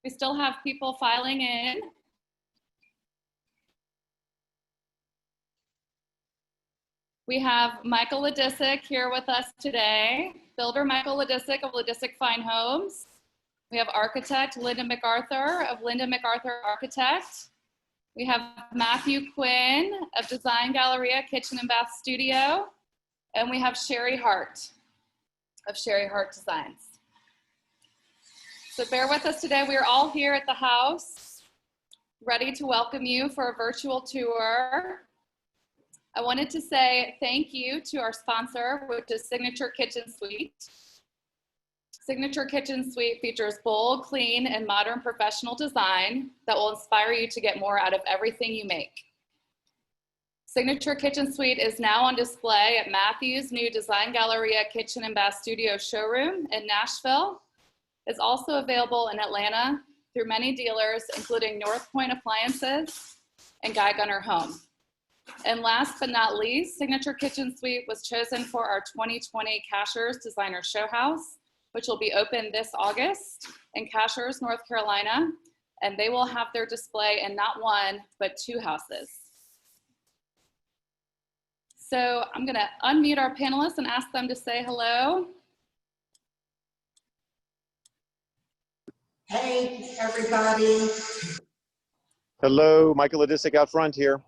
We still have people filing in. We have Michael Ladisic here with us today, builder Michael Ladisic of Ladisic Fine Homes. We have architect Linda MacArthur of Linda MacArthur Architect. We have Matthew Quinn of Design Galleria Kitchen and Bath Studio. And we have Sherry Hart of Sherry Hart Designs. So bear with us today. We are all here at the house, ready to welcome you for a virtual tour. I wanted to say thank you to our sponsor, which is Signature Kitchen Suite. Signature Kitchen Suite features bold, clean, and modern professional design that will inspire you to get more out of everything you make. Signature Kitchen Suite is now on display at Matthew's new Design Galleria Kitchen and Bath Studio showroom in Nashville. It's also available in Atlanta through many dealers, including North Point Appliances and Guy Gunner Home. And last but not least, Signature Kitchen Suite was chosen for our 2020 Cashers Designer Show House, which will be open this August in Cashers, North Carolina. And they will have their display in not one, but 2 houses. So I'm gonna unmute our panelists and ask them to say hello. Hey, everybody. Hello, Michael Ladisic out front here.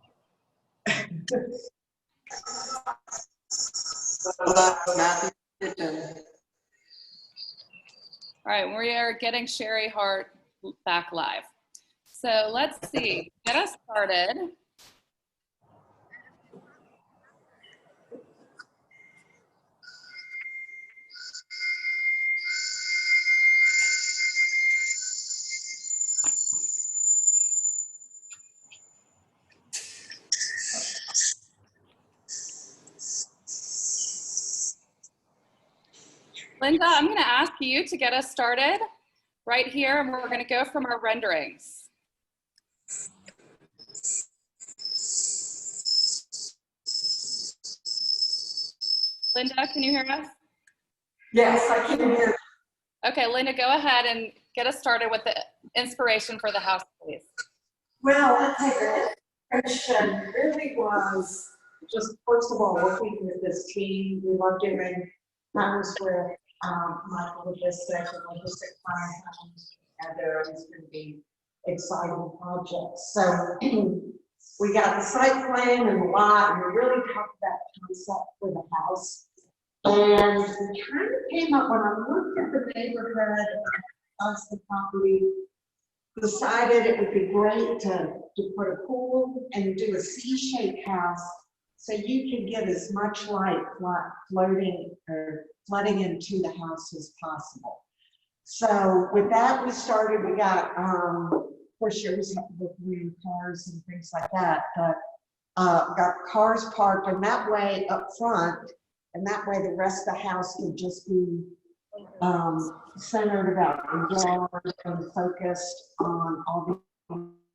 Hello, Matthew. All right, we are getting Sherry Hart back live. So let's see, get us started. Linda, I'm going to ask you to get us started right here, and we're going to go from our renderings. Linda, can you hear us? Yes, I can hear. Okay, Linda, go ahead and get us started with the inspiration for the house, please. Well, I'll tell you, the inspiration really was just, first of all, working with this team. We love doing homes with Michael Ladisic and Ladisic Fine Homes, and they're always going to be exciting projects. So we got the site plan and the lot, and we really talked about the concept for the house. And we kind of came up when I looked at the neighborhood and the property, decided it would be great to put a pool and do a C-shaped house so you can get as much light flooding into the house as possible. So with that, we started, we got, of course, you always have to look in cars and things like that, but got cars parked, and that way up front, and that way the rest of the house would just be centered about the yard and focused on all the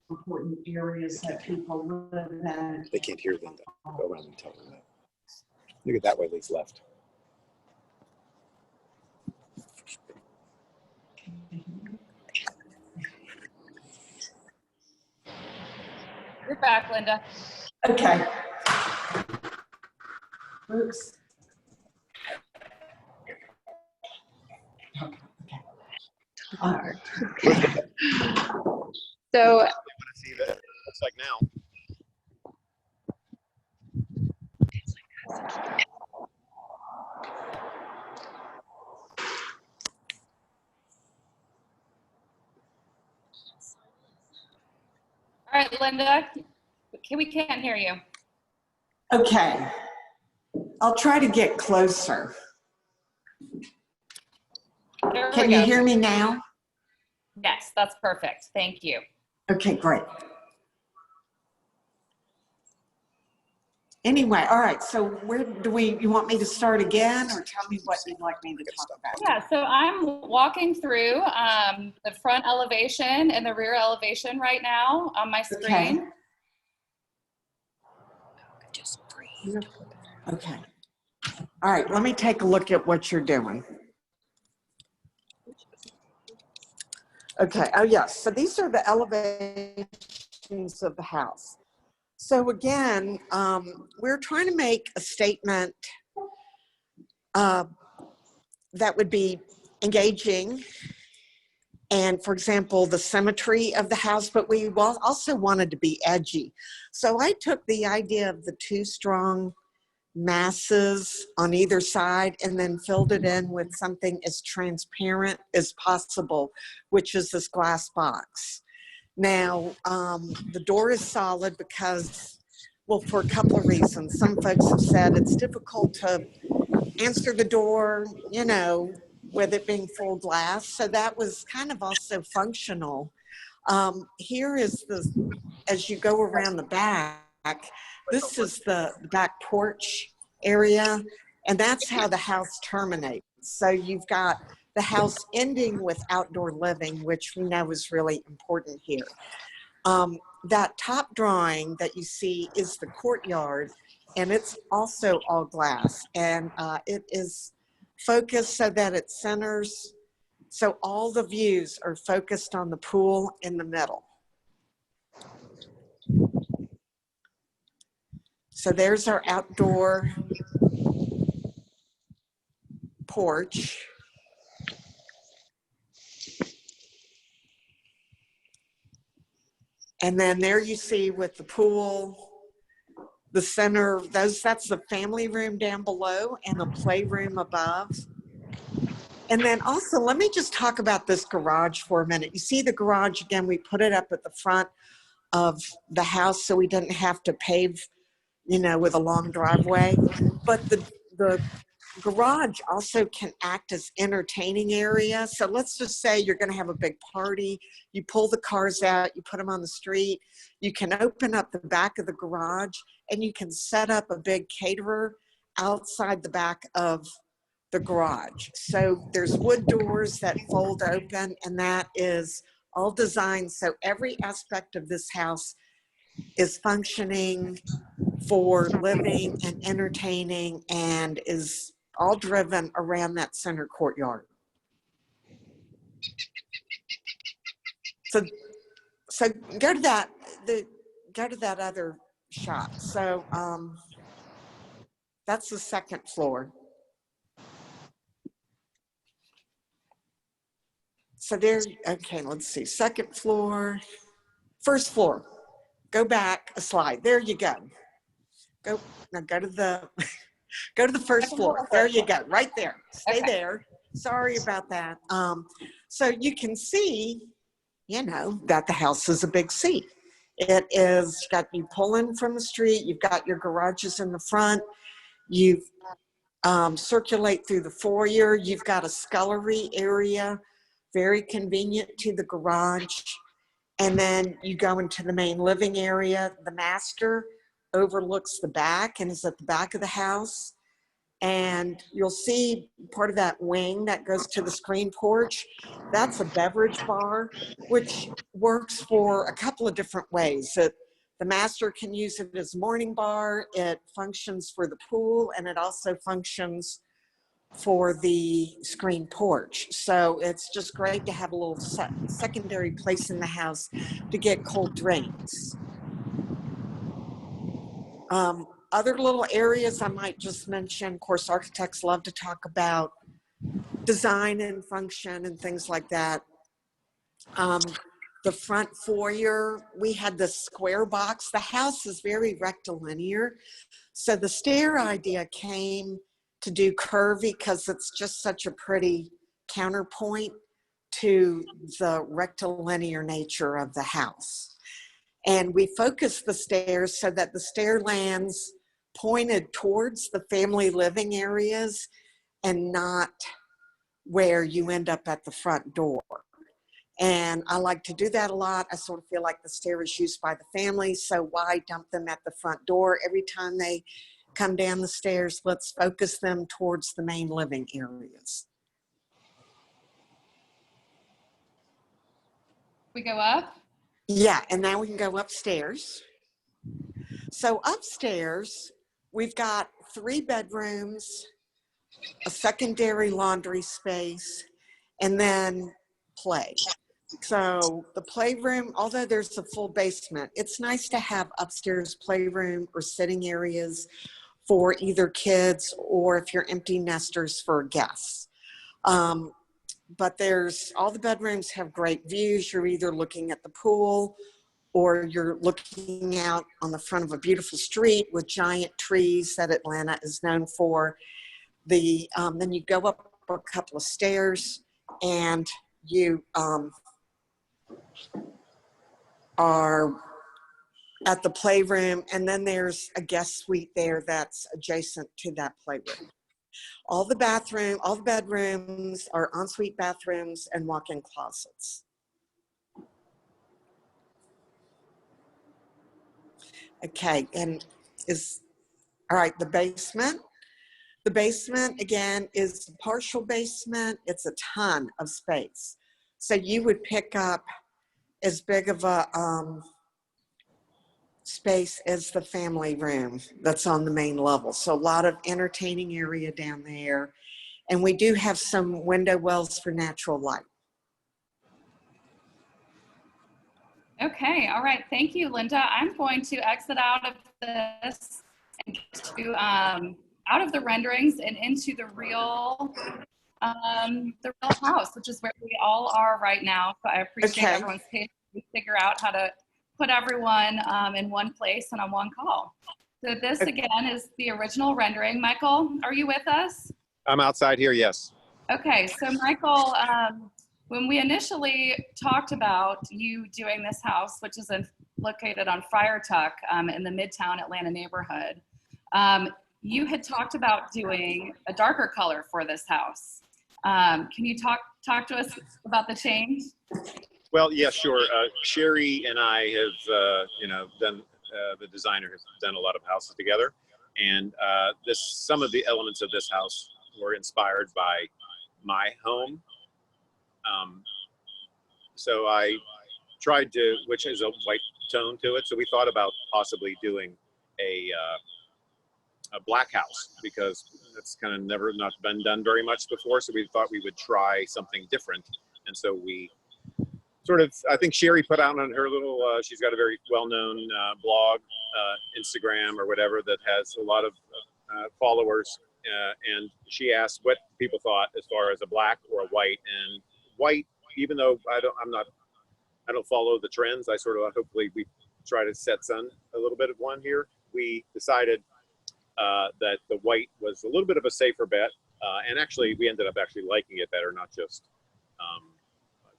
important areas that people live in. They can't hear Linda. Go around and tell them that. Look at that way, leads left. You're back, Linda. Okay. Oops. Okay. All right. So, I want to see what it looks like now. all right, Linda, we can't hear you. Okay. I'll try to get closer. Can you hear me now? Yes, that's perfect. Thank you. Okay, great. Anyway, all right, so where do you want me to start again, or tell me what you'd like me to talk about? Yeah, so I'm walking through the front elevation and the rear elevation right now on my screen. Okay. Just breathe. Okay. All right, let me take a look at what you're doing. Okay, oh yes, so these are the elevations of the house. So again, we're trying to make a statement that would be engaging and, for example, the symmetry of the house, but we also wanted to be edgy. So I took the idea of the two strong masses on either side and then filled it in with something as transparent as possible, which is this glass box. Now, the door is solid because, well, for a couple of reasons. Some folks have said it's difficult to answer the door, you know, with it being full glass. So that was kind of also functional. Here is as you go around the back, this is the back porch area, and that's how the house terminates. So you've got the house ending with outdoor living, which we know is really important here. That top drawing that you see is the courtyard, and it's also all glass, and it is focused so that it centers, so all the views are focused on the pool in the middle. So there's our outdoor porch. And then there you see with the pool, the center, that's the family room down below and the playroom above. And then also, let me just talk about this garage for a minute. You see the garage, again, we put it up at the front of the house so we didn't have to pave, you know, with a long driveway. But the garage also can act as entertaining area. So let's just say you're going to have a big party. You pull the cars out, you put them on the street. You can open up the back of the garage and you can set up a big caterer outside the back of the garage. So there's wood doors that fold open, and that is all designed so every aspect of this house is functioning for living and entertaining and is all driven around that center courtyard. So go to that other shot. So that's the second floor. So there, okay, let's see, second floor, first floor. Go back a slide. There you go. Now go to the first floor. There you go, right there. Stay there. Sorry about that. So you can see, you know, that the house is a big C. It is got you pull in from the street. You've got your garages in the front. You circulate through the foyer. You've got a scullery area, very convenient to the garage. And then you go into the main living area. The master overlooks the back and is at the back of the house. And you'll see part of that wing that goes to the screen porch. That's a beverage bar, which works for a couple of different ways. The master can use it as a morning bar. It functions for the pool, and it also functions for the screen porch. So it's just great to have a little secondary place in the house to get cold drinks. Other little areas I might just mention, of course, architects love to talk about design and function and things like that. The front foyer, we had the square box. The house is very rectilinear. So the stair idea came to do curvy because it's just such a pretty counterpoint to the rectilinear nature of the house. And we focused the stairs so that the stair lands pointed towards the family living areas and not where you end up at the front door. And I like to do that a lot. I sort of feel like the stair is used by the family, so why dump them at the front door? Every time they come down the stairs, let's focus them towards the main living areas. We go up? Yeah, and now we can go upstairs. So upstairs, we've got 3 bedrooms, a secondary laundry space, and then play. So the playroom, although there's a full basement, it's nice to have upstairs playroom or sitting areas for either kids or if you're empty nesters for guests. But all the bedrooms have great views. You're either looking at the pool or you're looking out on the front of a beautiful street with giant trees that Atlanta is known for. Then you go up a couple of stairs and you are at the playroom, and then there's a guest suite there that's adjacent to that playroom. All the bedrooms are ensuite bathrooms and walk-in closets. Okay, all right, the basement. The basement, again, is a partial basement. It's a ton of space. So you would pick up as big of a space as the family room that's on the main level. So a lot of entertaining area down there. And we do have some window wells for natural light. Okay, all right. Thank you, Linda. I'm going to exit out of this and get to out of the renderings and into the real house, which is where we all are right now. So I appreciate everyone's patience to figure out how to put everyone in one place and on one call. So this again is the original rendering. Michael, are you with us? I'm outside here, yes. Okay, so Michael, when we initially talked about you doing this house, which is located on Friar Tuck in the Midtown Atlanta neighborhood, you had talked about doing a darker color for this house. Can you talk to us about the change? Well, yeah, sure. Sherry and I have, done, the designer has done a lot of houses together. And some of the elements of this house were inspired by my home. So I tried to, which is a white tone to it. So we thought about possibly doing a black house because that's kind of never not been done very much before. So we thought we would try something different. And so we sort of, I think Sherry put out on her little, she's got a very well-known blog, Instagram or whatever that has a lot of followers. And she asked what people thought as far as a black or a white. And white, even though I don't follow the trends, I sort of, hopefully we try to set a little bit of one here. We decided that the white was a little bit of a safer bet. And actually, we ended up actually liking it better, not just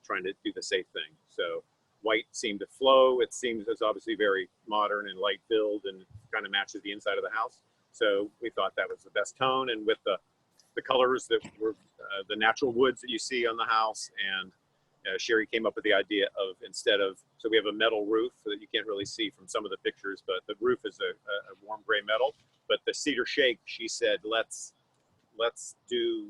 trying to do the safe thing. So white seemed to flow. It seems it's obviously very modern and light filled and kind of matches the inside of the house. So we thought that was the best tone. And with the colors that were the natural woods that you see on the house, and Sherry came up with the idea of so we have a metal roof that you can't really see from some of the pictures, but the roof is a warm gray metal. But the cedar shake, she said, let's do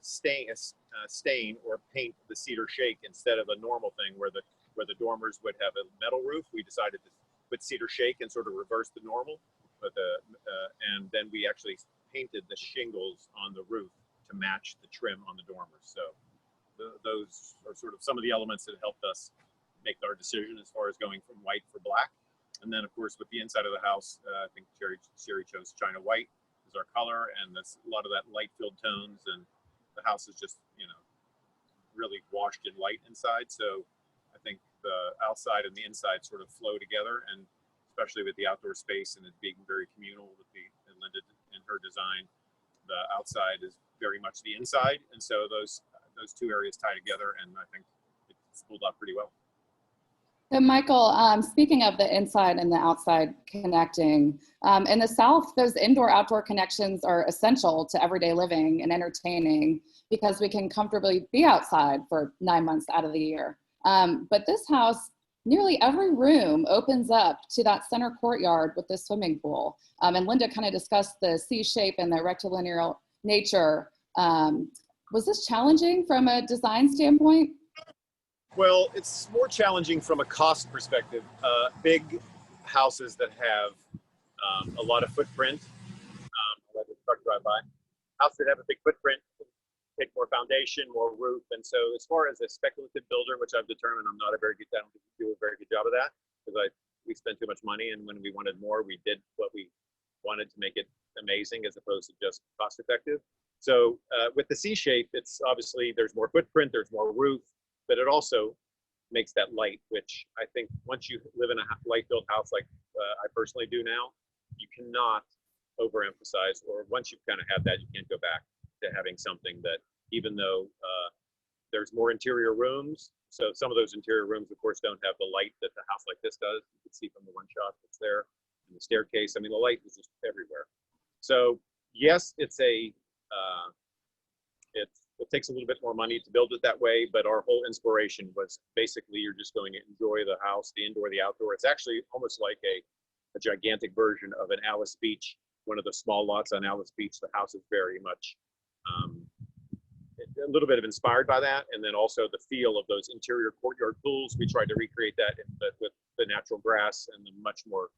stain or paint the cedar shake instead of a normal thing where the dormers would have a metal roof. We decided to put cedar shake and sort of reverse the normal, and then we actually painted the shingles on the roof to match the trim on the dormers. So those are sort of some of the elements that helped us make our decision as far as going from white for black. And then of course with the inside of the house, I think Sherry chose China white as our color, and that's a lot of that light filled tones, and the house is just, really washed in light inside. So I think the outside and the inside sort of flow together, and especially with the outdoor space and it being very communal with Linda and her design, the outside is very much the inside. And so those two areas tie together, and I think it's pulled off pretty well. So Michael, speaking of the inside and the outside connecting, in the South, those indoor-outdoor connections are essential to everyday living and entertaining because we can comfortably be outside for 9 months out of the year. But this house, nearly every room opens up to that center courtyard with the swimming pool. And Linda kind of discussed the C shape and the rectilinear nature. Was this challenging from a design standpoint? Well, it's more challenging from a cost perspective. Big houses that have a lot of footprint, let the truck drive by. Houses that have a big footprint take more foundation, more roof. And so as far as a speculative builder, which I've determined I don't do a very good job of that, because we spent too much money, and when we wanted more, we did what we wanted to make it amazing as opposed to just cost effective. So with the C shape, it's obviously there's more footprint, there's more roof, but it also makes that light, which I think once you live in a light-filled house like I personally do now, you cannot overemphasize, or once you've kind of had that, you can't go back to having something that, even though there's more interior rooms, so some of those interior rooms, of course, don't have the light that the house like this does. You can see from the one shot that's there in the staircase. I mean, the light is just everywhere. So yes, it takes a little bit more money to build it that way, but our whole inspiration was basically you're just going to enjoy the house, the indoor, the outdoor. It's actually almost like a gigantic version of an Alice Beach, one of the small lots on Alice Beach. The house is very much a little bit of inspired by that, and then also the feel of those interior courtyard pools. We tried to recreate that with the natural grass and the much more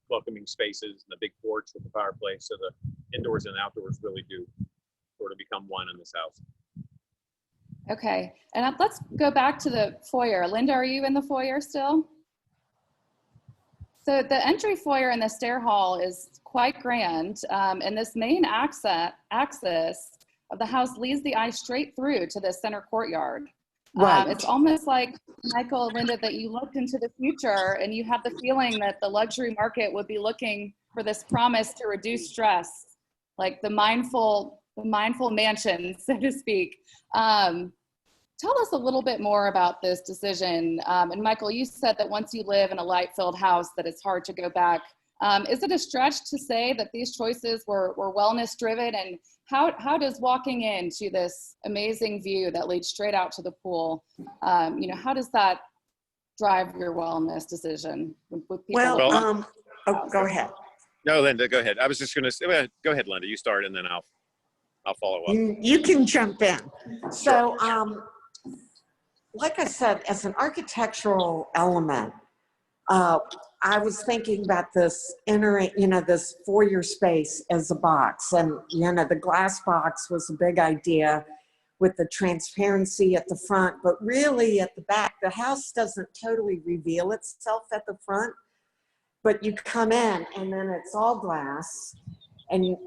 welcoming spaces and the big porch with the fireplace. So the indoors and outdoors really do sort of become one in this house. Okay, and let's go back to the foyer. Linda, are you in the foyer still? So the entry foyer in the stair hall is quite grand, and this main axis of the house leads the eye straight through to the center courtyard. Right. It's almost like, Michael and Linda, that you looked into the future and you have the feeling that the luxury market would be looking for this promise to reduce stress, like the mindful mansion, so to speak. Tell us a little bit more about this decision. And Michael, you said that once you live in a light-filled house that it's hard to go back. Is it a stretch to say that these choices were wellness-driven? And how does walking into this amazing view that leads straight out to the pool, how does that drive your wellness decision? Well, go ahead. No, Linda, go ahead. I was just going to say, go ahead, Linda. You start, and then I'll follow up. You can jump in. So, like I said, as an architectural element, I was thinking about this this foyer space as a box, and the glass box was a big idea with the transparency at the front, but really at the back, the house doesn't totally reveal itself at the front, but you come in and then it's all glass. And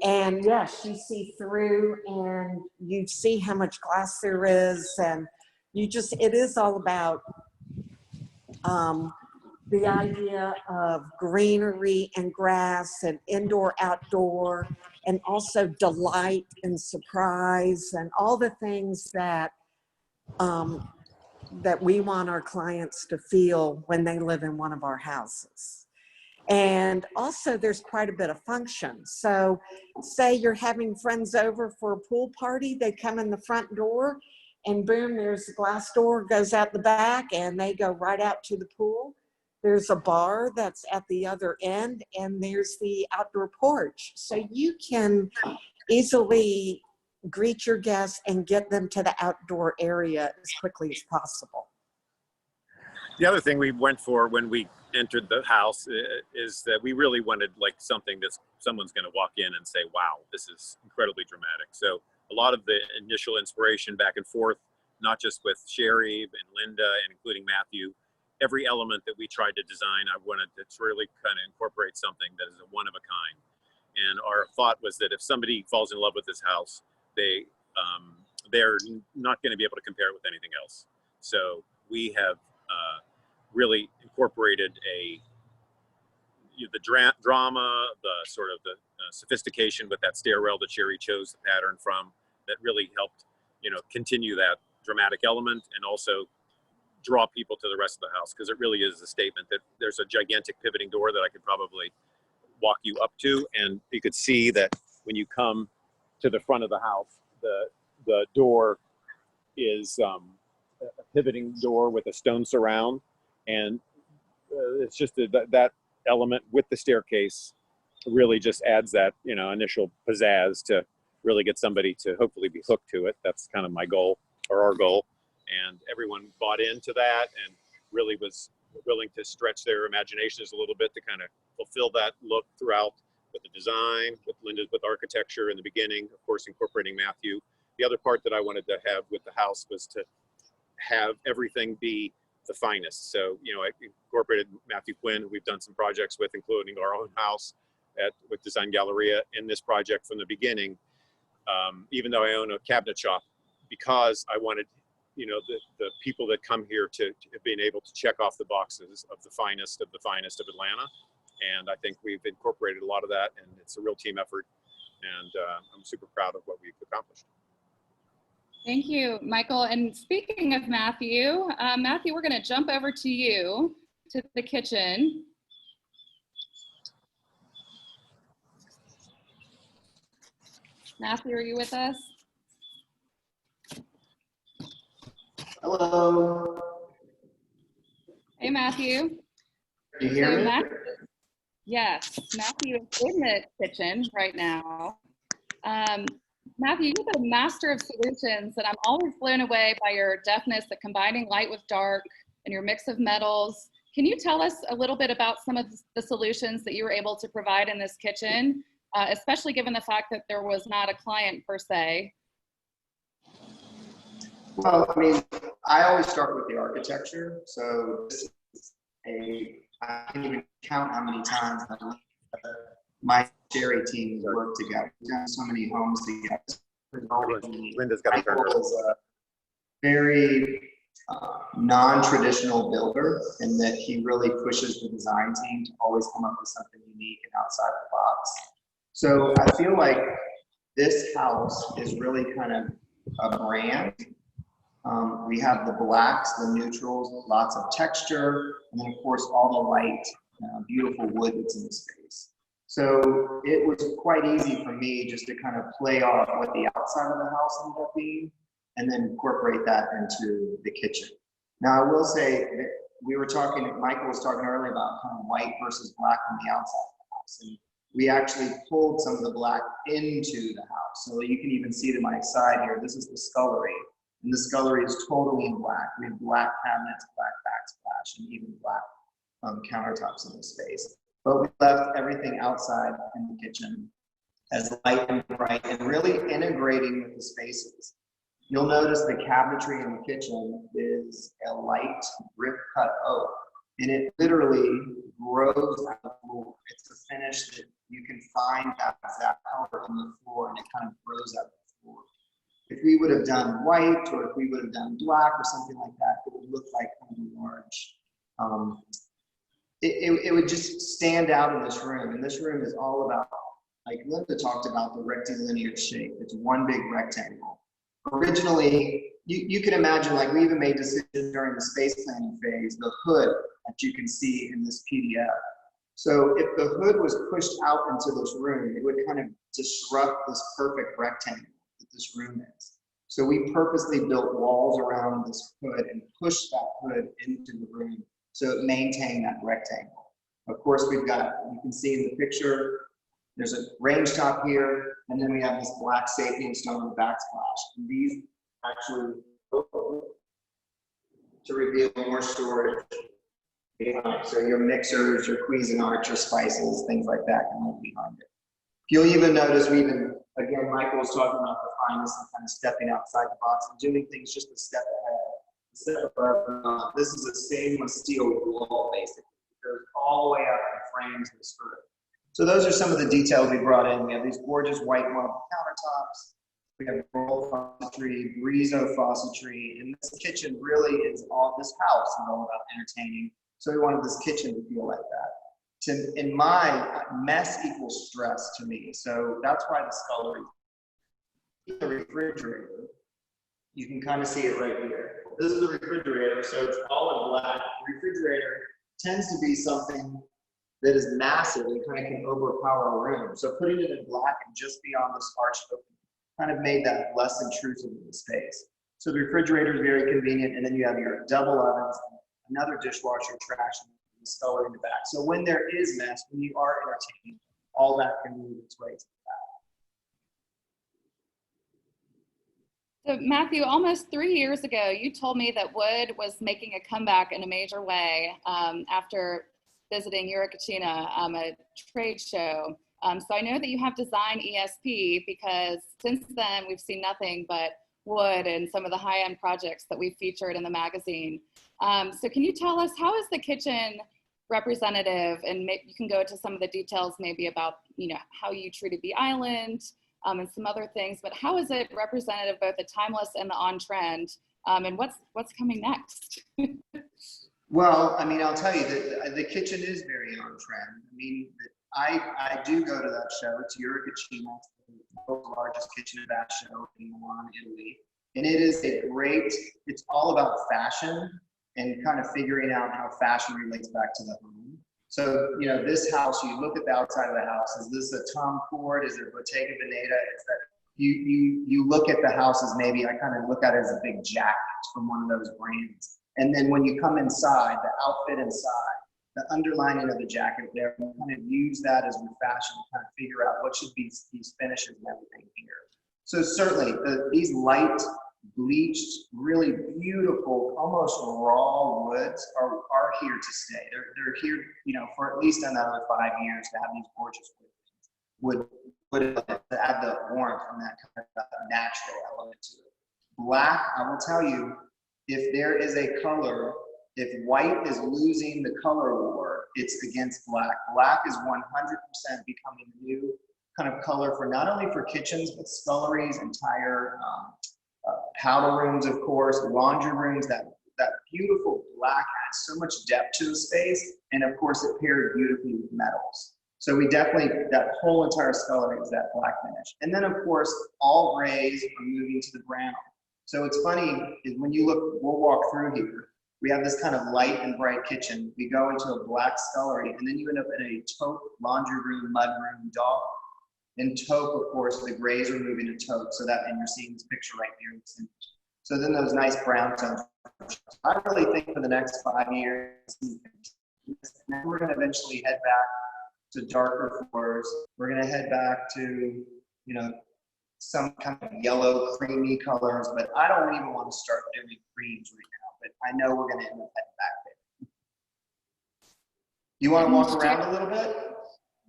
yes, you see through and you see how much glass there is, and it is all about the idea of greenery and grass and indoor, outdoor, and also delight and surprise and all the things that that we want our clients to feel when they live in one of our houses. And also there's quite a bit of function. So say you're having friends over for a pool party, they come in the front door and boom, there's a glass door goes out the back and they go right out to the pool. There's a bar that's at the other end and there's the outdoor porch. So you can easily greet your guests and get them to the outdoor area as quickly as possible. The other thing we went for when we entered the house is that we really wanted like something that someone's going to walk in and say, wow, this is incredibly dramatic. So a lot of the initial inspiration back and forth, not just with Sherry and Linda and including Matthew, every element that we tried to design, I wanted to really kind of incorporate something that is a one of a kind. And our thought was that if somebody falls in love with this house, they're not going to be able to compare it with anything else. So we have really incorporated the drama, the sort of the sophistication with that stairwell that Sherry chose the pattern from, that really helped, continue that dramatic element and also draw people to the rest of the house, because it really is a statement that there's a gigantic pivoting door that I could probably walk you up to, and you could see that when you come to the front of the house, the door is a pivoting door with a stone surround, and it's just that element with the staircase really just adds that initial pizzazz to really get somebody to hopefully be hooked to it. That's kind of my goal, or our goal, and everyone bought into that and really was willing to stretch their imaginations a little bit to kind of fulfill that look throughout with the design, with Linda, with architecture in the beginning, of course incorporating Matthew the other part that I wanted to have with the house was to have everything be the finest. So, you know, I incorporated Matthew Quinn, who we've done some projects with, including our own house with Design Galleria, in this project from the beginning, even though I own a cabinet shop, because I wanted, you know, the people that come here to being able to check off the boxes of the finest of Atlanta. And I think we've incorporated a lot of that, and it's a real team effort. And I'm super proud of what we've accomplished. Thank you, Michael. And speaking of Matthew, Matthew, we're going to jump over to you, to the kitchen. Matthew, are you with us? Hello. Hey, Matthew. Can you hear me? Yes, Matthew is in the kitchen right now. Matthew, you're the master of solutions, and I'm always blown away by your deftness at combining light with dark and your mix of metals. Can you tell us a little bit about some of the solutions that you were able to provide in this kitchen, especially given the fact that there was not a client per se? Well, I mean, I always start with the architecture. So this is I can't even count how many times my Sherry team has worked together. We've done so many homes together. Linda's got to turn her. Michael is a very non-traditional builder in that he really pushes the design team to always come up with something unique and outside the box. So I feel like this house is really kind of a brand. We have the blacks, the neutrals, lots of texture, and then of course all the light, beautiful wood that's in the space. So it was quite easy for me just to kind of play off what the outside of the house ended up being, and then incorporate that into the kitchen. Now I will say that we were talking, Michael was talking earlier about kind of white versus black on the outside of the house. And we actually pulled some of the black into the house. So you can even see to my side here, this is the scullery. And the scullery is totally in black. We have black cabinets, black backsplash, and even black countertops in this space. But we left everything outside in the kitchen as light and bright and really integrating with the spaces. You'll notice the cabinetry in the kitchen is a light rip cut oak, and it literally grows out of the floor. It's a finish that you can find that color on the floor, and it kind of grows out of the floor. If we would have done white, or if we would have done black or something like that, it would look like kind of a large, it would just stand out in this room. And this room is all about, like Linda talked about, the rectilinear shape. It's one big rectangle. Originally, you can imagine, like we even made decisions during the space planning phase, the hood that you can see in this PDF. So if the hood was pushed out into this room, it would kind of disrupt this perfect rectangle that this room is. So we purposely built walls around this hood and pushed that hood into the room so it maintained that rectangle. Of course, we've got, you can see in the picture, there's a range top here, and then we have this black sapien stone backsplash. And these actually to reveal more storage behind. So your mixers, your Cuisinart, your spices, things like that can live behind it. You'll even notice we even, again, Michael was talking about the fineness and kind of stepping outside the box and doing things just a step ahead. This is a stainless steel wall, basically. It goes all the way up and frames this hood. So those are some of the details we brought in. We have these gorgeous white marble countertops. We have roll faucetry, Brizo faucetry, and this kitchen really is all, this house is all about entertaining. So we wanted this kitchen to feel like that. In my mess equals stress to me. So that's why the scullery. The refrigerator, you can kind of see it right here. This is the refrigerator, so it's all in black. The refrigerator tends to be something that is massive and kind of can overpower a room. So putting it in black and just beyond this arched opening kind of made that less intrusive in the space. So the refrigerator is very convenient, and then you have your double ovens, another dishwasher, trash, and the scullery in the back. So when there is mess, when you are entertaining, all that can move its way to the back. So Matthew, almost 3 years ago, you told me that wood was making a comeback in a major way after visiting Eurocucina, a trade show. So I know that you have design ESP, because since then we've seen nothing but wood and some of the high-end projects that we featured in the magazine. So can you tell us, how is the kitchen representative, and you can go into some of the details maybe about, you know, how you treated the island and some other things, but how is it representative, both the timeless and the on-trend, and what's coming next? Well, I mean, I'll tell you that the kitchen is very on trend. I mean, I do go to that show. It's Cucina, the world's largest kitchen and bath show in Milan, Italy. And it is it's all about fashion and kind of figuring out how fashion relates back to the home. So, you know, this house, you look at the outside of the house, is this a Tom Ford? Is it Bottega Veneta? Is that you look at the house as maybe, I kind of look at it as a big jacket from one of those brands. And then when you come inside, the outfit inside, the underlining of the jacket there, you kind of use that as your fashion to kind of figure out what should be these finishes and everything here. So certainly these light, bleached, really beautiful, almost raw woods are here to stay. They're here, you know, for at least another 5 years to have these gorgeous wood to add the warmth and that kind of natural element to it. Black, I will tell you, if there is a color, if white is losing the color war, it's against black. Black is 100% becoming the new kind of color for not only for kitchens, but sculleries, entire powder rooms, of course, laundry rooms. That beautiful black adds so much depth to the space, and of course it pairs beautifully with metals. So we definitely, that whole entire scullery is that black finish. And then of course, all grays are moving to the brown. So it's funny, is when you look, we'll walk through here, we have this kind of light and bright kitchen. We go into a black scullery, and then you end up in a taupe laundry room, mud room, dog. In taupe, of course, the grays are moving to taupe, so that, and you're seeing this picture right here in this image. So then those nice brown tones. I really think for the next 5 years, we're going to eventually head back to darker floors. We're going to head back to, you know, some kind of yellow, creamy colors, but I don't even want to start doing creams right now, but I know we're going to end up heading back there. You want to walk around a little bit?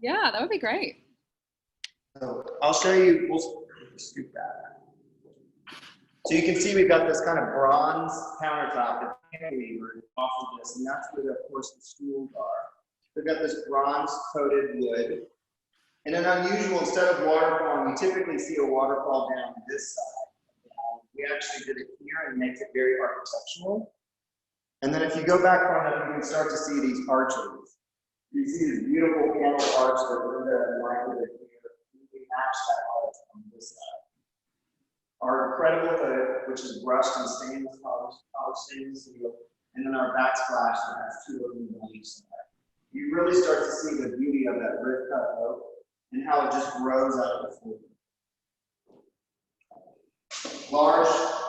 Yeah, that would be great. So I'll show you, we'll scoop that. So you can see we've got this kind of bronze countertop that's cantilevered off of this, and that's where, of course, the stools are. We've got this bronze coated wood. And an unusual, instead of waterfall, we typically see a waterfall down this side. We actually did it here and makes it very architectural. And then if you go back on it, you can start to see these arches. You see this beautiful panel arch that Linda and Michael did here. We match that all on this side. Our incredible hood, which is brushed in stainless polished stainless steel, and then our backsplash that has 2 of them on each side. You really start to see the beauty of that rib cut oak and how it just grows out of the floor. Large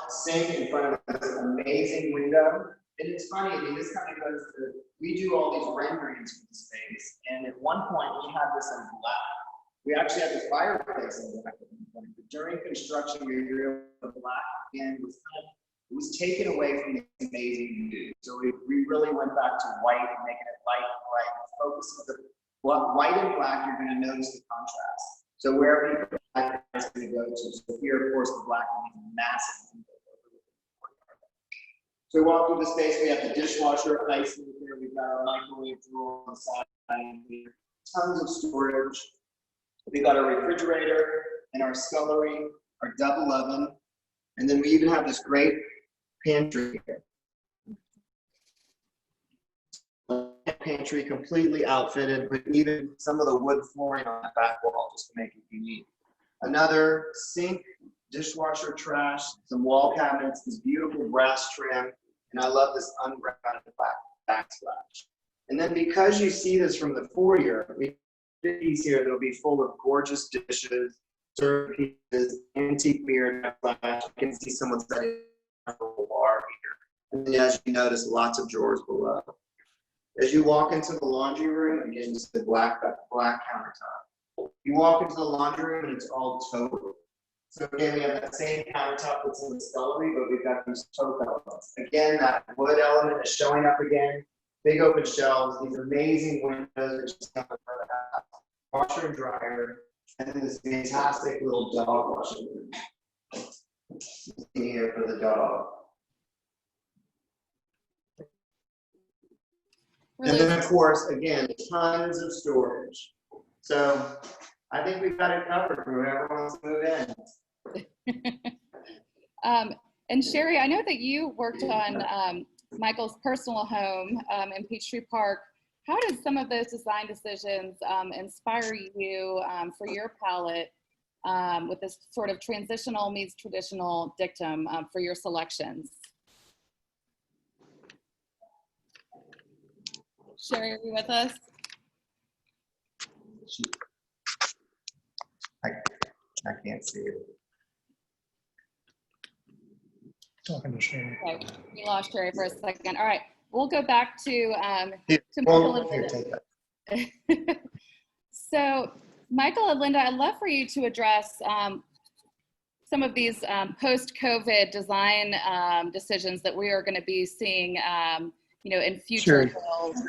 sink in front of this amazing window. And it's funny, I mean, this kind of goes to, we do all these renderings for the space, and at one point we had this in black. We actually had the fireplace in black at one point, but during construction, we were the black again was kind of, it was taken away from the amazing view. So we really went back to white and making it light and bright. Focus on the white and black, you're going to notice the contrast. So wherever you black is going to go to. So here, of course, the black is massive. So walk through the space, we have the dishwasher, ice in here, we've got our microwave drawer on the side here, tons of storage. We've got our refrigerator and our scullery, our double oven, and then we even have this great pantry here. Pantry completely outfitted with even some of the wood flooring on the back wall just to make it unique. Another sink, dishwasher, trash, some wall cabinets, this beautiful brass trim, and I love this unrounded black backsplash. And then because you see this from the foyer, we have these here that'll be full of gorgeous dishes, serve pieces, antique mirror backsplash. You can see someone setting up a bar here. And then as you notice, lots of drawers below. As you walk into the laundry room, again, just the black countertop. You walk into the laundry room and it's all taupe. So again, we have that same countertop that's in the scullery, but we've got these taupe elements. Again, that wood element is showing up again. Big open shelves, these amazing windows that just come in front of the house. washer and dryer, and then this fantastic little dog washing room here for the dog. And Really, then, of course, again, tons of storage. So I think we've got it covered for whoever wants to move in. and Sherry, I know that you worked on Michael's personal home in Peachtree Park. How did some of those design decisions inspire you for your palette with this sort of transitional meets traditional dictum for your selections? Sherry, are you with us? I can't see it. Talking to Sherry. Okay, we lost Sherry for a second. All right, we'll go back to Here, Michael well, here, and take that. Linda. So, Michael and Linda, I'd love for you to address some of these post-COVID design decisions that we are going to be seeing, in future builds.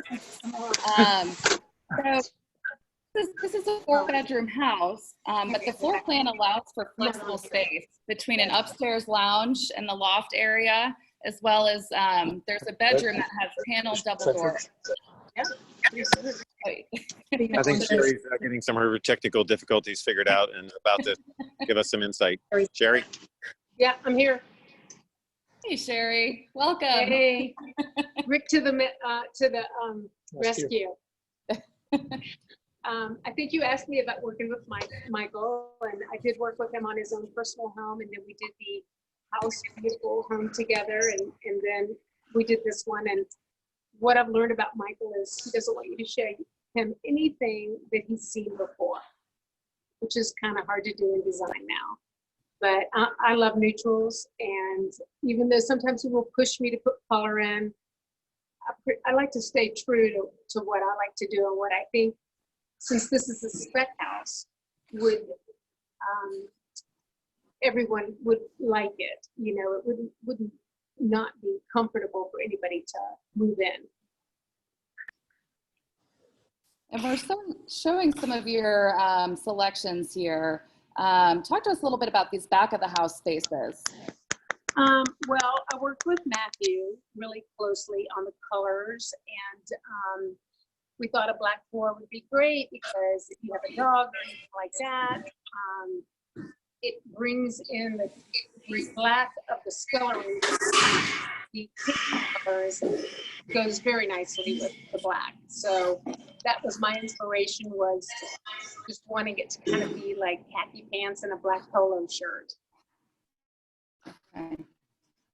So this is a 4-bedroom house, but the floor plan allows for flexible space between an upstairs lounge and the loft area, as well as there's a bedroom that has paneled double doors. I think Sherry's getting some of her technical difficulties figured out and about to give us some insight. Sherry? Yeah, I'm here. Hey, Sherry, welcome. Hey, Rick to the rescue. I think you asked me about working with Michael, and I did work with him on his own personal home, and then we did the house beautiful home together, and then we did this one. And what I've learned about Michael is he doesn't want you to show him anything that he's seen before, which is kind of hard to do in design now. But I love neutrals, and even though sometimes he will push me to put color in, I like to stay true to what I like to do and what I think, since this is a spec house, would everyone would like it. It wouldn't not be comfortable for anybody to move in. And we're showing some of your selections here. Talk to us a little bit about these back of the house spaces. Well, I worked with Matthew really closely on the colors, and we thought a black floor would be great because if you have a dog or anything like that, it brings in the black of the scullery. The pink colors goes very nicely with the black. So that was my inspiration, was just wanting it to kind of be like khaki pants and a black polo shirt. Okay.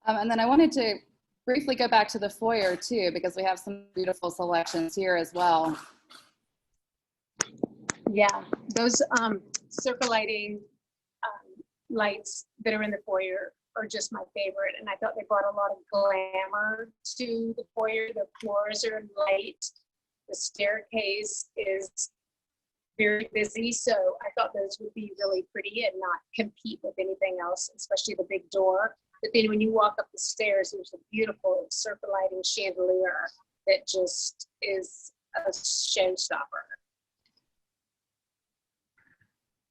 And then I wanted to briefly go back to the foyer too, because we have some beautiful selections here as well. Yeah, those circulating lights that are in the foyer are just my favorite, and I thought they brought a lot of glamour to the foyer. The floors are light, the staircase is very busy, so I thought those would be really pretty and not compete with anything else, especially the big door. But then when you walk up the stairs, there's a beautiful circulating chandelier that just is a showstopper.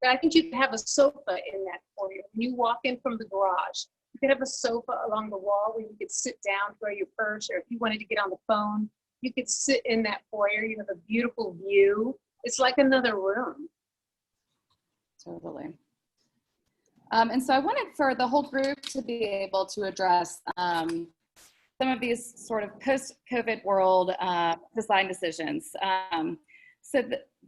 But I think you could have a sofa in that foyer. When you walk in from the garage, you could have a sofa along the wall where you could sit down, throw your purse, or if you wanted to get on the phone, you could sit in that foyer. You have a beautiful view. It's like another room. Totally. And so I wanted for the whole group to be able to address some of these sort of post-COVID world design decisions.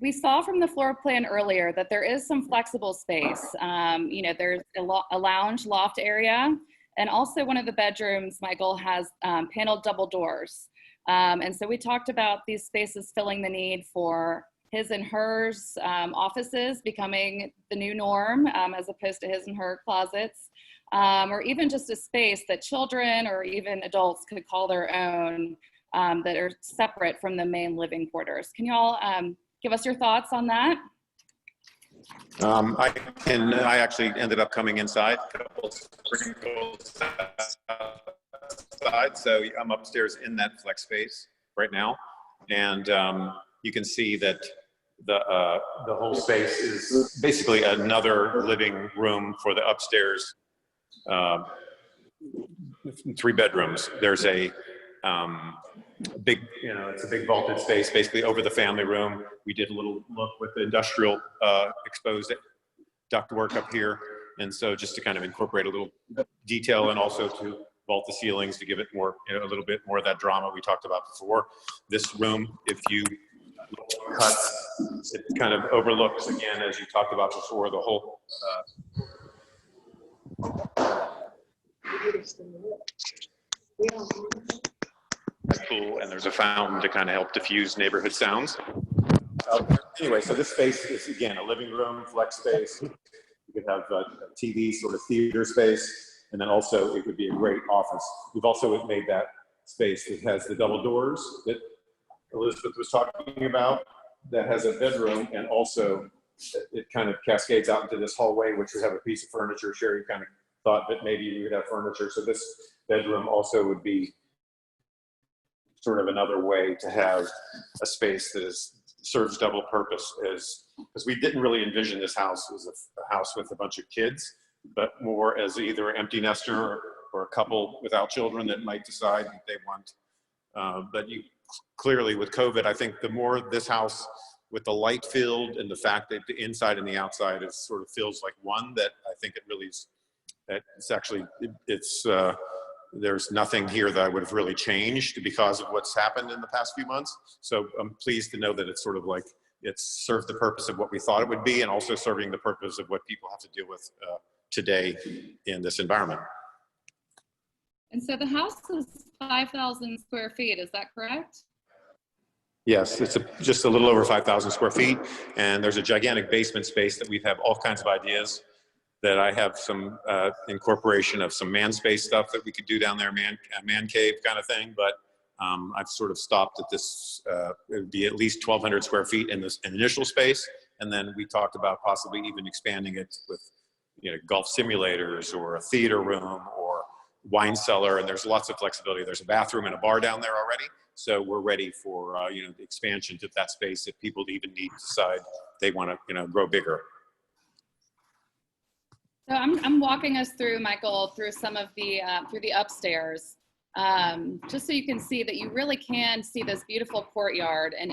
We saw from the floor plan earlier that there is some flexible space. There's a lounge loft area, and also one of the bedrooms, Michael, has paneled double doors. And so we talked about these spaces filling the need for his and hers offices becoming the new norm, as opposed to his and her closets, or even just a space that children or even adults could call their own, that are separate from the main living quarters. Can you all give us your thoughts on that? I actually ended up coming inside, a couple sprinkles outside, so I'm upstairs in that flex space right now, and you can see that the whole space is basically another living room for the upstairs 3 bedrooms. There's a big, it's a big vaulted space basically over the family room. We did a little look with the industrial exposed ductwork up here. And so just to kind of incorporate a little detail and also to vault the ceilings to give it more, a little bit more of that drama we talked about before. This room, if you cut, it kind of overlooks again, as you talked about before, the whole pool, and there's a fountain to kind of help diffuse neighborhood sounds. Anyway, so this space is again a living room, flex space. You could have a TV sort of theater space. And then also it would be a great office. We've also made that space that has the double doors that Elizabeth was talking about, that has a bedroom, and also it kind of cascades out into this hallway, which would have a piece of furniture. Sherry kind of thought that maybe we would have furniture. So this bedroom also would be sort of another way to have a space that serves double purpose, because we didn't really envision this house as a house with a bunch of kids, but more as either an empty nester or a couple without children that might decide that they want. But you clearly with COVID, I think the more this house with the light filled and the fact that the inside and the outside is sort of feels like one, that I think it really is, that it's actually, there's nothing here that I would have really changed because of what's happened in the past few months. So I'm pleased to know that it's sort of like, it's served the purpose of what we thought it would be, and also serving the purpose of what people have to deal with today in this environment. And so the house is 5,000 square feet, is that correct? Yes, it's just a little over 5,000 square feet, and there's a gigantic basement space that we have all kinds of ideas that I have some incorporation of some man space stuff that we could do down there, a man cave kind of thing, but I've sort of stopped at this, it would be at least 1,200 square feet in this initial space, and then we talked about possibly even expanding it with golf simulators or a theater room or wine cellar, and there's lots of flexibility. There's a bathroom and a bar down there already, so we're ready for the expansion to that space if people even need to decide they want to grow bigger. So I'm walking us through, Michael, through some of the through the upstairs, just so you can see that you really can see this beautiful courtyard and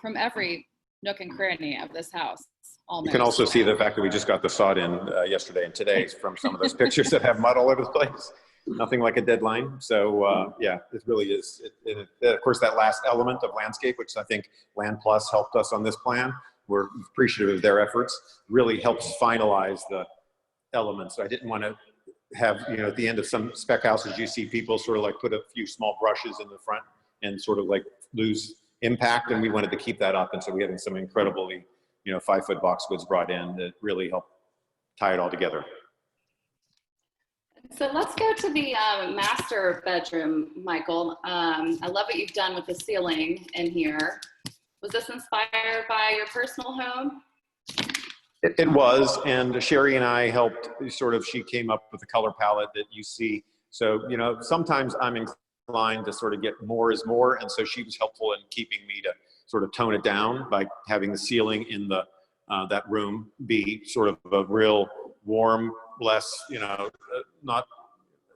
from every nook and cranny of this house. Almost. You can also see the fact that we just got the sod in yesterday and today from some of those pictures that have mud all over the place. Nothing like a deadline. So yeah, it really is. Of course, that last element of landscape, which I think Land Plus helped us on this plan, we're appreciative of their efforts, really helps finalize the elements. I didn't want to have, at the end of some spec houses, you see people sort of like put a few small brushes in the front and sort of like lose impact. And we wanted to keep that up. And so we had some incredibly, 5-foot boxwoods brought in that really helped tie it all together. So let's go to the master bedroom, Michael. I love what you've done with the ceiling in here. Was this inspired by your personal home? It was, and Sherry and I helped she came up with the color palette that you see. So, sometimes I'm inclined to sort of get more is more, and so she was helpful in keeping me to sort of tone it down by having the ceiling in the that room be sort of a real warm, less, not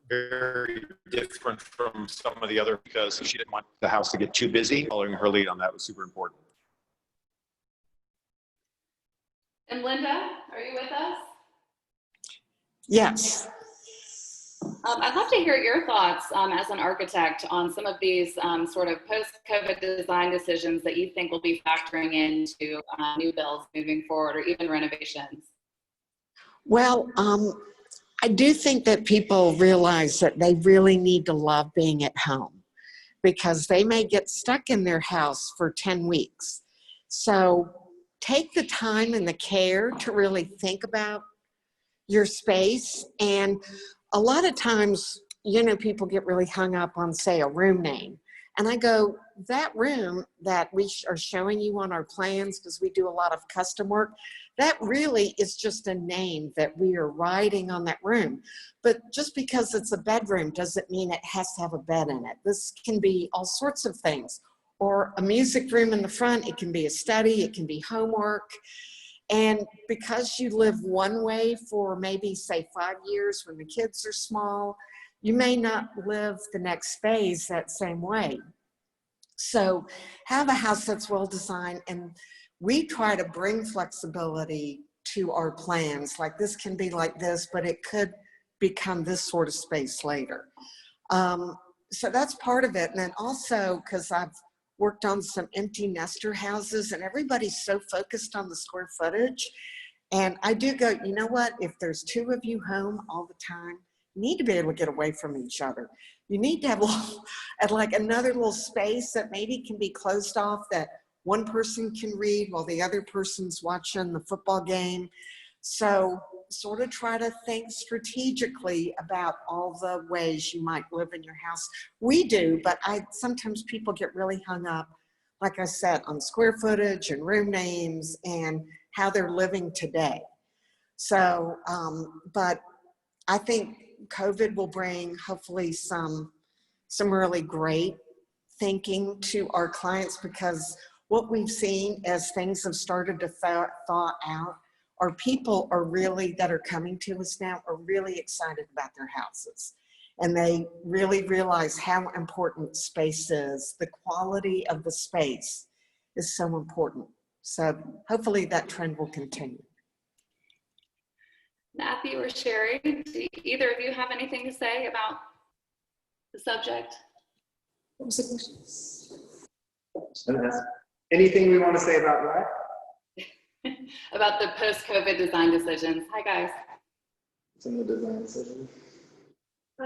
very different from some of the other, because she didn't want the house to get too busy. Following her lead on that was super important. And Linda, are you with us? Yes. I'd love to hear your thoughts as an architect on some of these sort of post-COVID design decisions that you think will be factoring into new builds moving forward, or even renovations. Well, I do think that people realize that they really need to love being at home, because they may get stuck in their house for 10 weeks. So take the time and the care to really think about your space. And a lot of times, people get really hung up on, say, a room name. And I go, that room that we are showing you on our plans, because we do a lot of custom work, that really is just a name that we are writing on that room. But just because it's a bedroom doesn't mean it has to have a bed in it. This can be all sorts of things. or a music room in the front. It can be a study, it can be homework. And because you live one way for maybe say 5 years when the kids are small, you may not live the next phase that same way. So have a house that's well designed, and we try to bring flexibility to our plans. Like this can be like this, but it could become this sort of space later. So that's part of it. And then also, because I've worked on some empty nester houses and everybody's so focused on the square footage. And I do go, you know what, if there's 2 of you home all the time, you need to be able to get away from each other. You need to have like another little space that maybe can be closed off, that one person can read while the other person's watching the football game. So sort of try to think strategically about all the ways you might live in your house. We do, but sometimes people get really hung up, like I said, on square footage and room names and how they're living today. So, but I think COVID will bring hopefully some really great thinking to our clients, because what we've seen as things have started to thaw out, our people are really, that are coming to us now, are really excited about their houses. And they really realize how important space is. The quality of the space is so important. So hopefully that trend will continue. Matthew or Sherry, do either of you have anything to say about the subject? What was the question? Anything we want to say about what? About the post-COVID design decisions. Hi, guys. Some of the design decisions. I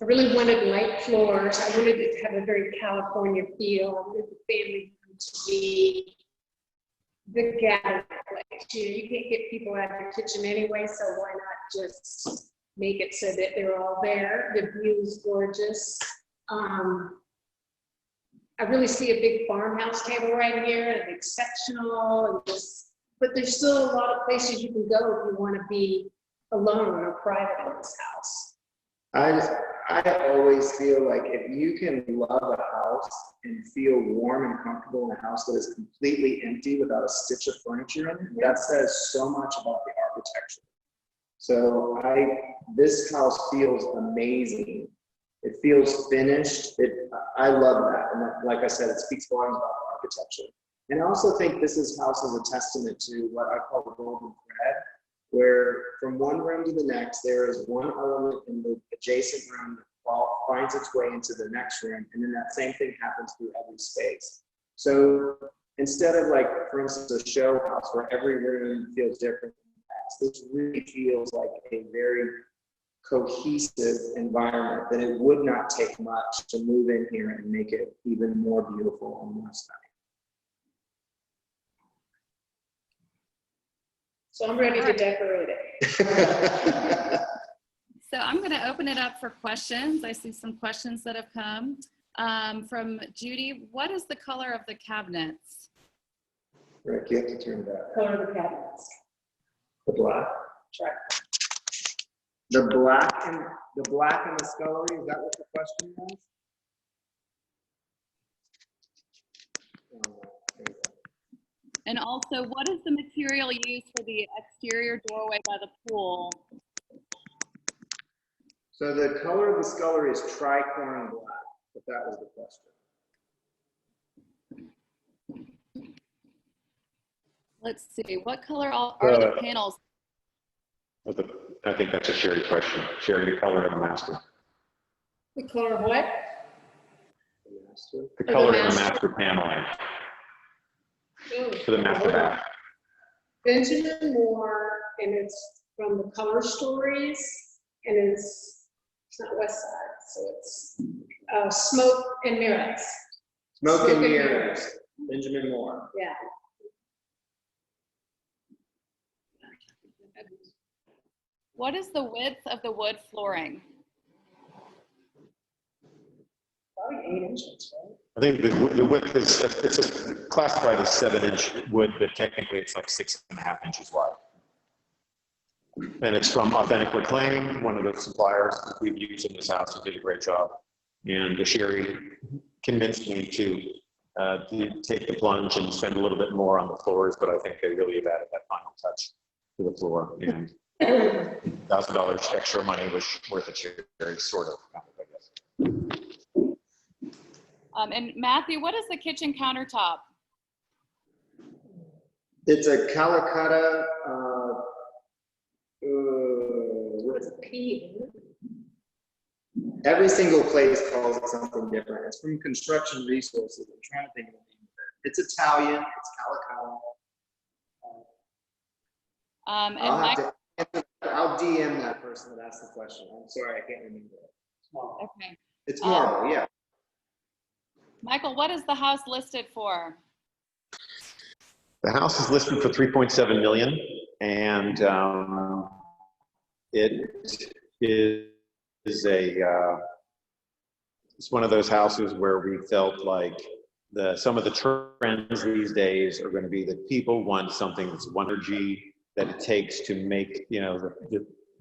really wanted light floors. I wanted it to have a very California feel. I wanted the family room to be the gathering place. You can't get people out of the kitchen anyway, so why not just make it so that they're all there. The view is gorgeous. I really see a big farmhouse table right here, a big sectional, and just, but there's still a lot of places you can go if you want to be alone or private in this house. I always feel like if you can love a house and feel warm and comfortable in a house that is completely empty without a stitch of furniture in it, that says so much about the architecture. So this house feels amazing. It feels finished. I love that. And like I said, it speaks volumes about the architecture. And I also think this house is a testament to what I call the golden thread, where from one room to the next, there is one element in the adjacent room that finds its way into the next room, and then that same thing happens through every space. So instead of, like, for instance, a show house where every room feels different, this really feels like a very cohesive environment, that it would not take much to move in here and make it even more beautiful and more stunning. So I'm ready to decorate it. So I'm going to open it up for questions. I see some questions that have come from Judy. What is the color of the cabinets? Rick, you have to turn that. Color of the cabinets. The black. Sure. The black and the scullery, is that what the question was? And also, what is the material used for the exterior doorway by the pool? So the color of the scullery is tricorn black, if that was the question. Let's see, what color are the panels? I think that's a Sherry question. Sherry, the color of the master. The color of what? The color of the master paneling for the master bath. Benjamin Moore, and it's from the Color Stories, and it's not West Side, so it's Smoke and Mirrors. Smoke and Mirrors, Benjamin Moore. Yeah. What is the width of the wood flooring? Probably 8 inches, right? I think the width is, it's classified as 7-inch wood, but technically it's like 6.5 inches wide. And it's from Authentic Wood Claim, one of the suppliers that we've used in this house, who did a great job. And Sherry convinced me to take the plunge and spend a little bit more on the floors, but I think they really have added that final touch to the floor, and $1,000 extra money was worth it, sort of, I guess. And Matthew, what is the kitchen countertop? It's a Calcutta, what's P. every single place calls it something different. It's from Construction Resources. I'm trying to think of the name of it. It's Italian, it's Calcutta. I'll DM that person that asked the question. I'm sorry, I can't remember it. Okay. It's marble, yeah. Michael, what is the house listed for? The house is listed for $3.7 million, and it is it's one of those houses where we felt like some of the trends these days are going to be that people want something that's energy that it takes to make,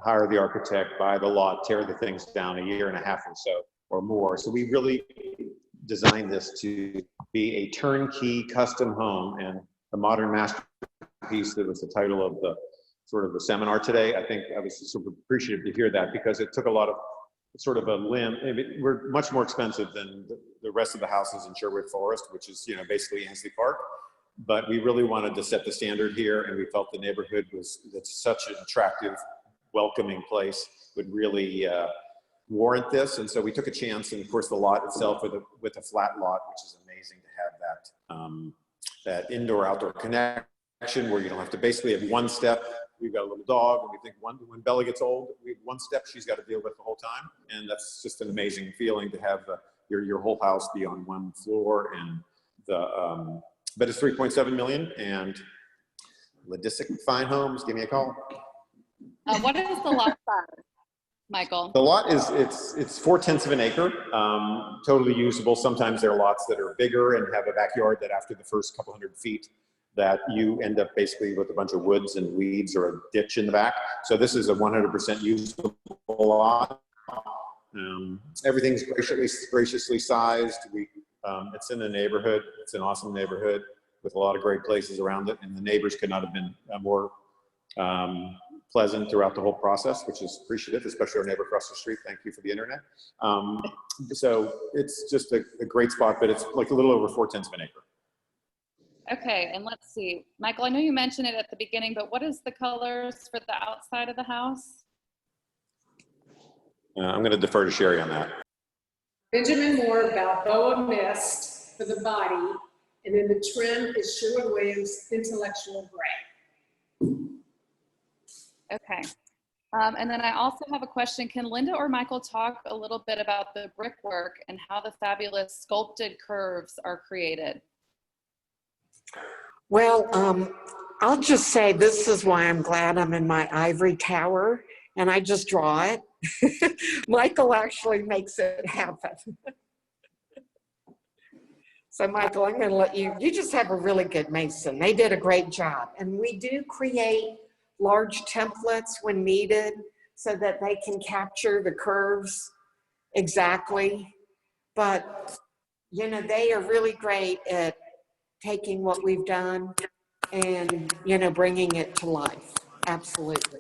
hire the architect, buy the lot, tear the things down a year and a half or so or more. So we really designed this to be a turnkey custom home, and the modern masterpiece that was the title of the the seminar today. I think I was super appreciative to hear that, because it took a lot of a limb. We're much more expensive than the rest of the houses in Sherwood Forest, which is basically Ansley Park. But we really wanted to set the standard here, and we felt the neighborhood that's such an attractive, welcoming place would really warrant this. And so we took a chance, and of course the lot itself with a flat lot, which is amazing to have that indoor-outdoor connection where you don't have to basically have one step. We've got a little dog, and we think when Bella gets old, we have one step she's got to deal with the whole time. And that's just an amazing feeling to have your whole house be on one floor. And but it's $3.7 million, and Ladisic Fine Homes, give me a call. What is the lot size, Michael? The lot it's 0.4 of an acre, totally usable. Sometimes there are lots that are bigger and have a backyard that after the first couple hundred feet that you end up basically with a bunch of woods and weeds or a ditch in the back. So this is a 100% usable lot. Everything's graciously sized. It's in a neighborhood. It's an awesome neighborhood with a lot of great places around it, and the neighbors could not have been more pleasant throughout the whole process, which is appreciative, especially our neighbor across the street. Thank you for the internet. So it's just a great spot, but it's like a little over 0.4 of an acre. Okay, and let's see. Michael, I know you mentioned it at the beginning, but what is the colors for the outside of the house? I'm going to defer to Sherry on that. Benjamin Moore Balboa Mist for the body, and then the trim is Sherwin-Williams Intellectual Gray. Okay. And then I also have a question. Can Linda or Michael talk a little bit about the brickwork and how the fabulous sculpted curves are created? Well, I'll just say this is why I'm glad I'm in my ivory tower and I just draw it. Michael actually makes it happen. So Michael, I'm going to let you just have a really good mason. They did a great job. And we do create large templates when needed so that they can capture the curves exactly. But, they are really great at taking what we've done and, bringing it to life. Absolutely.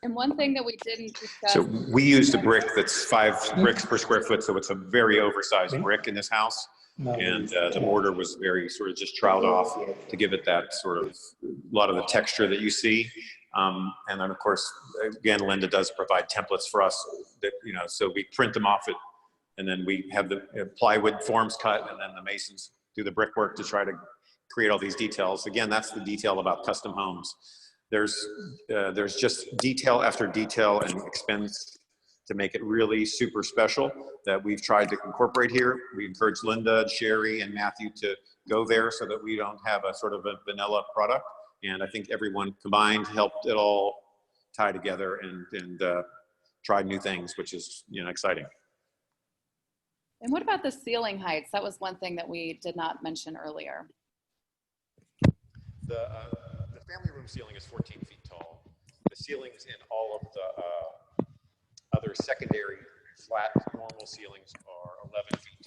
And one thing that we didn't discuss. So we used a brick that's 5 bricks per square foot. So it's a very oversized brick in this house. And the mortar was very just troweled off to give it that a lot of the texture that you see. And then of course, again, Linda does provide templates for us that, so we print them off it, and then we have the plywood forms cut, and then the masons do the brickwork to try to create all these details. Again, that's the detail about custom homes. There's just detail after detail and expense to make it really super special that we've tried to incorporate here. We encourage Linda, Sherry, and Matthew to go there so that we don't have a a vanilla product. And I think everyone combined helped it all tie together and try new things, which is exciting. And what about the ceiling heights? That was one thing that we did not mention earlier. The family room ceiling is 14 feet tall. The ceilings in all of the other secondary flat normal ceilings are 11 feet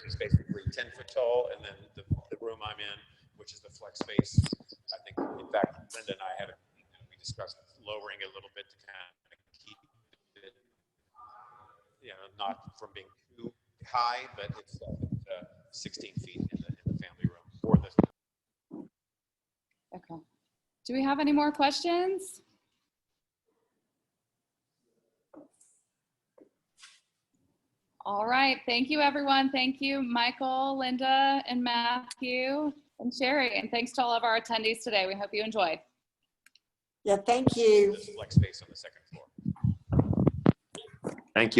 upstairs is basically 10 foot tall, and then the room I'm in, which is the flex space, I think, in fact, Linda and I had we discussed lowering it a little bit to kind of keep it, not from being too high, but it's 16 feet in the family room for this. Okay. Do we have any more questions? All right. Thank you, everyone. Thank you, Michael, Linda, and Matthew, and Sherry. And thanks to all of our attendees today. We hope you enjoyed. Yeah, thank you. There's flex space on the second floor. Thank you.